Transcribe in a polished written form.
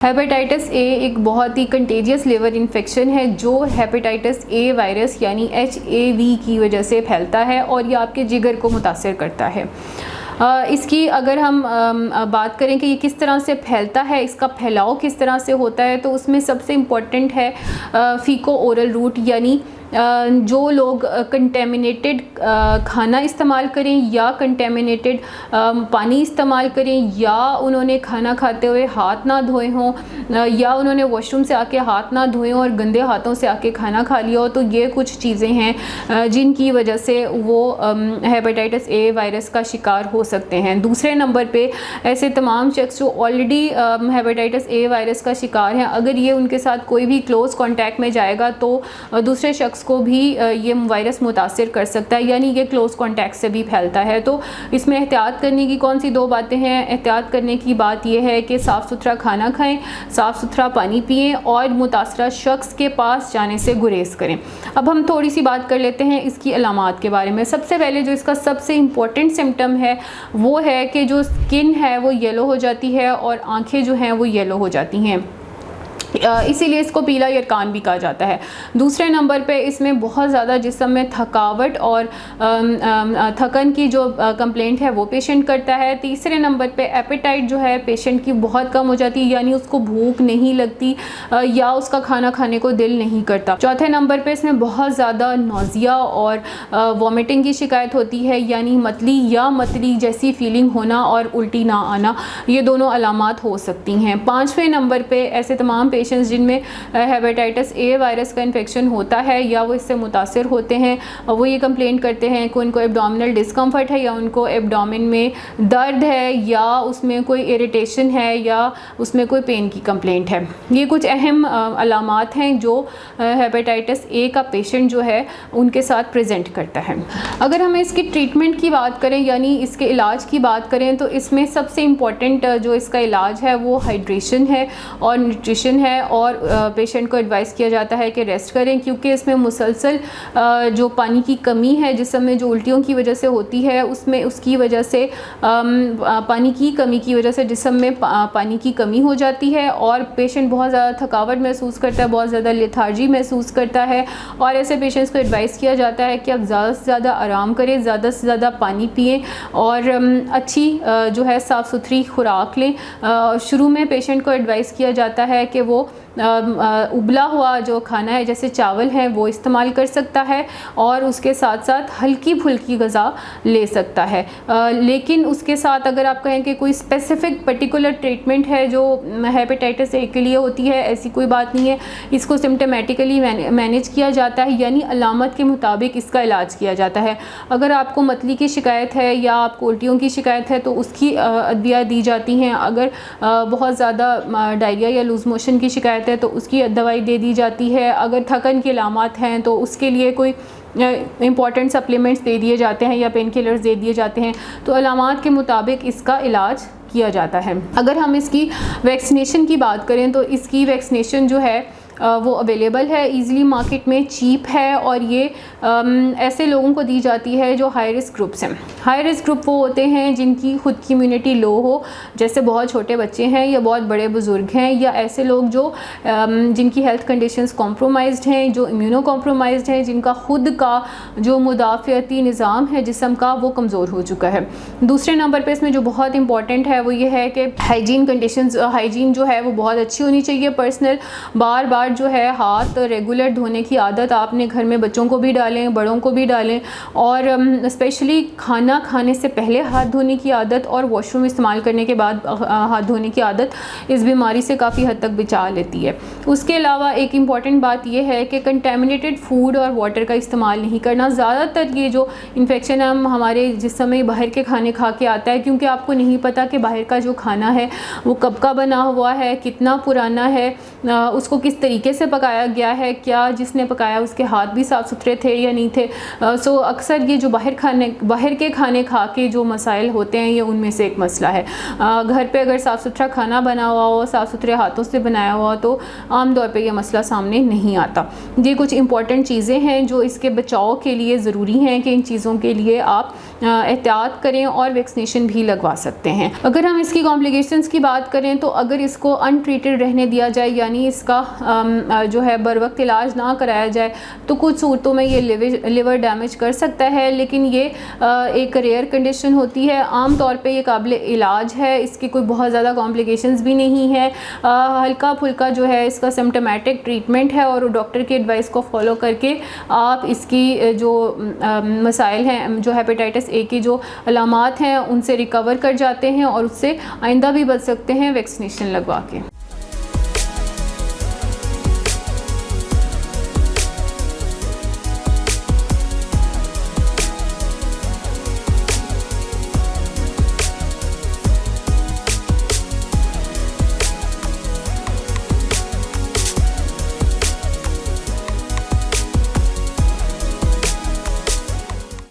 Hepatitis A एक बहुत ही contagious liver infection है जो हेपेटाइटिस ए वायरस यानी HAV की वजह से फैलता है और ये आपके जिगर को मुतासर करता है। इसकी अगर हम बात करें कि ये किस तरह से फैलता है, इसका फैलाव किस तरह से होता है, तो उसमें सबसे इम्पॉर्टेंट है फीको ओरल रूट, यानी जो लोग कंटेमिनेटेड खाना इस्तेमाल करें या कंटेमिनेटेड पानी इस्तेमाल करें या उन्होंने खाना खाते हुए हाथ ना धोए हों या उन्होंने वॉशरूम से आके हाथ ना धोए हों और गंदे हाथों से आके खाना खा लिया हो, तो ये कुछ चीज़ें हैं जिनकी वजह से वो हेपेटाइटिस ए वायरस का शिकार हो सकते हैं। दूसरे नंबर पे ऐसे तमाम शख्स जो ऑलरेडी हेपेटाइटिस ए वायरस का शिकार हैं, अगर ये उनके साथ कोई भी क्लोज़ कॉन्टैक्ट में जाएगा तो दूसरे शख्स को भी ये वायरस मुतासिर कर सकता है, यानी ये क्लोज कॉन्टैक्ट से भी फैलता है। तो इसमें एहतियात करने की कौन सी दो बातें हैं? एहतियात करने की बात यह है कि साफ़ सुथरा खाना खाएं, साफ़ सुथरा पानी पिएं और मुतासरा शख्स के पास जाने से गुरेज करें। अब हम थोड़ी सी बात कर लेते हैं इसकी अलामात के बारे में। सबसे पहले जो इसका सबसे इम्पोर्टेंट सिम्टम है वो है कि जो स्किन है वो येलो हो जाती है और आँखें जो हैं वो येलो हो जाती हैं, इसीलिए इसको पीला यरकान भी कहा जाता है। दूसरे नंबर पे इसमें बहुत ज़्यादा जिस्म में थकावट और थकन की जो कंप्लेंट है वो पेशेंट करता है। तीसरे नंबर पे एपेटाइट जो है पेशेंट की बहुत कम हो जाती है, यानी उसको भूख नहीं लगती या उसका खाना खाने को दिल नहीं करता। चौथे नंबर पे इसमें बहुत ज़्यादा नौजिया और वॉमिटिंग की शिकायत होती है, यानी मतली या मतली जैसी फीलिंग होना और उल्टी ना आना, ये दोनों अलामात हो सकती हैं। पाँचवें नंबर पे ऐसे तमाम पेशेंट्स जिनमें हेपेटाइटिस ए वायरस का इन्फेक्शन होता है या वो इससे मुतासिर होते हैं, वो ये कंप्लेन करते हैं कि उनको एब्डोमिनल डिस्कम्फर्ट है या उनको एब्डोमिन में दर्द है या उसमें कोई इरिटेशन है या उसमें कोई पेन की कंप्लेंट है। ये कुछ अहम अलामात हैं जो हेपेटाइटिस ए का पेशेंट जो है उनके साथ प्रेजेंट करता है। अगर हमें इसकी ट्रीटमेंट की बात करें यानी इसके इलाज की बात करें, तो इसमें सबसे इम्पॉर्टेंट जो इसका इलाज है वो हाइड्रेशन है और न्यूट्रिशन है और पेशेंट को एडवाइस किया जाता है कि रेस्ट करें, क्योंकि इसमें मुसलसल जो पानी की कमी है जिसम में जो उल्टियों की वजह से होती है उसमें उसकी वजह से पानी की कमी की वजह से जिसम में पानी की कमी हो जाती है और पेशेंट बहुत ज़्यादा थकावट महसूस करता है, बहुत ज़्यादा लेथार्जी महसूस करता है और ऐसे पेशेंट्स को एडवाइस किया जाता है कि आप ज़्यादा से ज़्यादा आराम करें, ज़्यादा से ज़्यादा पानी पिएँ और अच्छी जो है साफ़ सुथरी खुराक लें। शुरू में पेशेंट को एडवाइस किया जाता है कि वो उबला हुआ जो खाना है जैसे चावल है वो इस्तेमाल कर सकता है और उसके साथ साथ हल्की फुल्की ग़िज़ा ले सकता है। लेकिन उसके साथ अगर आप कहें कि कोई स्पेसिफ़िक पर्टिकुलर ट्रीटमेंट है जो हेपेटाइटिस ए के लिए होती है, ऐसी कोई बात नहीं है। इसको सिम्टोमेटिकली मैनेज किया जाता है, यानी अलामत के मुताबिक इसका इलाज किया जाता है। अगर आपको मतली की शिकायत है या आपको उल्टियों की शिकायत है तो उसकी अदविया दी जाती हैं। अगर बहुत ज़्यादा डायरिया या लूज़ मोशन की शिकायत है तो उसकी दवाई दे दी जाती है। अगर थकन की अलामत हैं तो उसके लिए कोई इम्पॉर्टेंट सप्लीमेंट्स दे दिए जाते हैं या पेन किलर्स दे दिए जाते हैं। तो अलामत के मुताबिक इसका इलाज किया जाता है। अगर हम इसकी वैक्सीनेशन की बात करें तो इसकी वैक्सीनेशन जो है वो अवेलेबल है ईज़िली मार्केट में, चीप है और ये ऐसे लोगों को दी जाती है जो हाई रिस्क ग्रुप्स हैं। हाई रिस्क ग्रुप वो होते हैं जिनकी खुद की इम्यूनिटी लो हो, जैसे बहुत छोटे बच्चे हैं या बहुत बड़े बुज़ुर्ग हैं या ऐसे लोग जो जिनकी हेल्थ कंडीशंस कॉम्प्रोमाइज़्ड हैं, जो इम्यूनो कॉम्प्रोमाइज़्ड हैं, जिनका खुद का जो मुदाफ़ियती निज़ाम है जिस्म का वो कमज़ोर हो चुका है। दूसरे नंबर पर इसमें जो बहुत इंपॉर्टेंट है वो ये है कि हाइजीन कंडीशंस, हाइजीन जो है वो बहुत अच्छी होनी चाहिए। पर्सनल बार बार जो है हाथ रेगुलर धोने की आदत आपने घर में बच्चों को भी डालें, बड़ों को भी डालें और स्पेशली खाना खाने से पहले हाथ धोने की आदत और वॉशरूम इस्तेमाल करने के बाद हाथ धोने की आदत इस बीमारी से काफ़ी हद तक बचा लेती है। उसके अलावा एक इम्पॉर्टेंट बात यह है कि कंटेमिनेटेड फूड और वाटर का इस्तेमाल नहीं करना। ज़्यादातर ये जो इन्फेक्शन है हमारे जिस समय बाहर के खाने खा के आता है, क्योंकि आपको नहीं पता कि बाहर का जो खाना है वो कब का बना हुआ है, कितना पुराना है, उसको किस तरीके से पकाया गया है, क्या जिसने पकाया उसके हाथ भी साफ़ सुथरे थे या नहीं थे। सो अक्सर ये जो बाहर के खाने खा के जो मसाइल होते हैं ये उनमें से एक मसला है। घर पे अगर साफ़ सुथरा खाना बना हुआ हो, साफ़ सुथरे हाथों से बनाया हुआ तो आम तौर पे ये मसला सामने नहीं आता। ये कुछ इंपॉर्टेंट चीज़ें हैं जो इसके बचाव के लिए ज़रूरी हैं कि इन चीज़ों के लिए आप एहतियात करें और वैक्सीनेशन भी लगवा सकते हैं। अगर हम इसकी कॉम्प्लिकेशंस की बात करें तो अगर इसको अनट्रीटेड रहने दिया जाए, यानी इसका जो है बर वक्त इलाज ना कराया जाए, तो कुछ सूरतों में ये लिवर डैमेज कर सकता है, लेकिन ये एक रेयर कंडीशन होती है। आम तौर पे ये काबिल इलाज है, इसकी कोई बहुत ज़्यादा कॉम्प्लिकेशंस भी नहीं है। हल्का फुल्का जो है इसका सिम्टोमेटिक ट्रीटमेंट है और डॉक्टर की एडवाइस को फॉलो करके आप इसकी जो मसाइल हैं, जो हेपेटाइटिस ए की जो अलामात हैं, उनसे रिकवर कर जाते हैं और उससे आइंदा भी बच सकते हैं वैक्सीनेशन लगवा के।